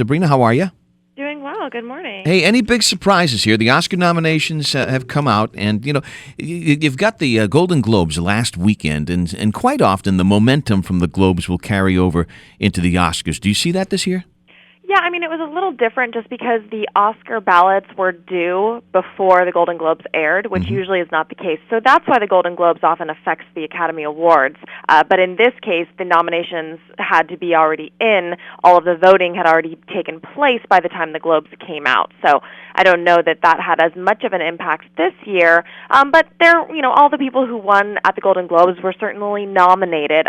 Sabrina, how are you? Doing well. Good morning. Hey, any big surprises here? The Oscar nominations have come out, and you've got the Golden Globes last weekend, and quite often the momentum from the Globes will carry over into the Oscars. Do you see that this year? Yeah, I mean, it was a little different just because the Oscar ballots were due before the Golden Globes aired, which usually is not the case. So that's why the Golden Globes often affects the Academy Awards. But in this case, the nominations had to be already in. All of the voting had already taken place by the time the Globes came out. So I don't know that that had as much of an impact this year. But all the people who won at the Golden Globes were certainly nominated.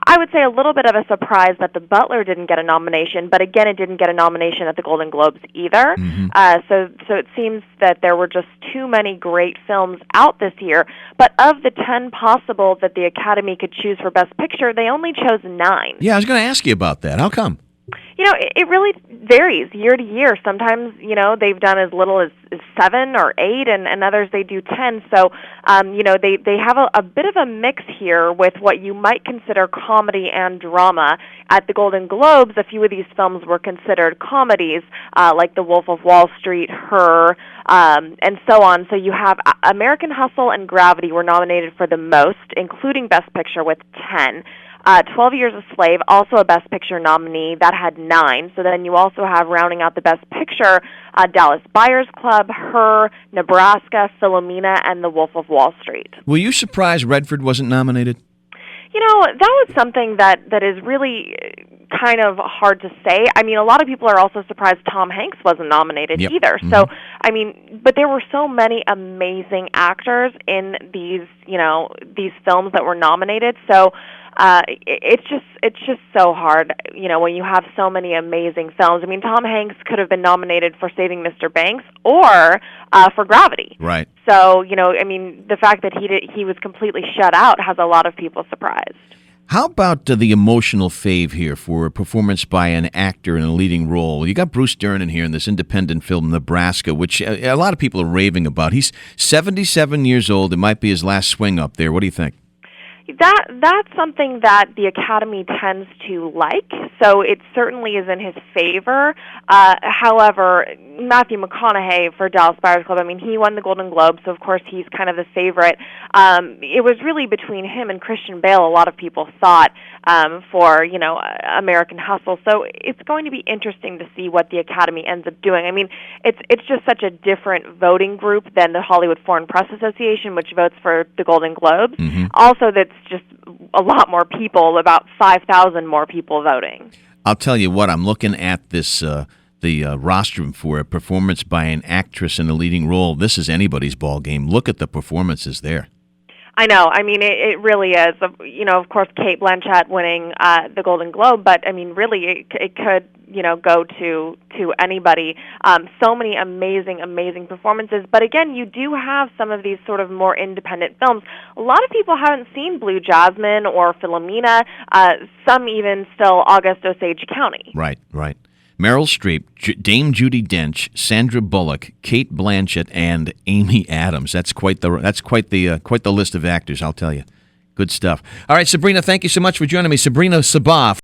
I would say a little bit of a surprise that The Butler didn't get a nomination, but again, it didn't get a nomination at the Golden Globes either. So it seems that there were just too many great films out this year. But of the 10 possible that the Academy could choose for Best Picture, they only chose 9. Yeah, I was going to ask you about that. How come? It really varies year to year. Sometimes, they've done as little as 7 or 8, and others they do 10. So, they have a bit of a mix here with what you might consider comedy and drama. At the Golden Globes, a few of these films were considered comedies, like The Wolf of Wall Street, Her, and so on. So you have American Hustle and Gravity were nominated for the most, including Best Picture with 10. 12 Years a Slave, also a Best Picture nominee, that had 9. So then you also have, rounding out the Best Picture, Dallas Buyers Club, Her, Nebraska, Philomena, and The Wolf of Wall Street. Were you surprised Redford wasn't nominated? That was something that is really kind of hard to say. I mean, a lot of people are also surprised Tom Hanks wasn't nominated either. So, but there were so many amazing actors in these films that were nominated. So, it's just so hard, when you have so many amazing films. I mean, Tom Hanks could have been nominated for Saving Mr. Banks or for Gravity. Right. So, the fact that he was completely shut out has a lot of people surprised. How about the emotional fave here for a performance by an actor in a leading role? You got Bruce Dern in here in this independent film, Nebraska, which a lot of people are raving about. He's 77 years old. It might be his last swing up there. What do you think? That's something that the Academy tends to like, so it certainly is in his favor. However, Matthew McConaughey for Dallas Buyers Club, he won the Golden Globe, so of course he's kind of the favorite. It was really between him and Christian Bale, a lot of people thought, for, American Hustle. So it's going to be interesting to see what the Academy ends up doing. It's just such a different voting group than the Hollywood Foreign Press Association, which votes for the Golden Globes. Also, that's just a lot more people, about 5,000 more people voting. I'll tell you what, I'm looking at this the rostrum for a performance by an actress in a leading role. This is anybody's ball game. Look at the performances there. I know. It really is. Of course, Cate Blanchett winning the Golden Globe, but really, it could go to anybody. So many amazing performances. But again, you do have some of these sort of more independent films. A lot of people haven't seen Blue Jasmine or Philomena. Some even still August Osage County. Right. Meryl Streep, Dame Judi Dench, Sandra Bullock, Cate Blanchett, and Amy Adams. That's quite the list of actors, I'll tell you. Good stuff. All right, Sabrina, thank you so much for joining me. Sabrina Sabbagh.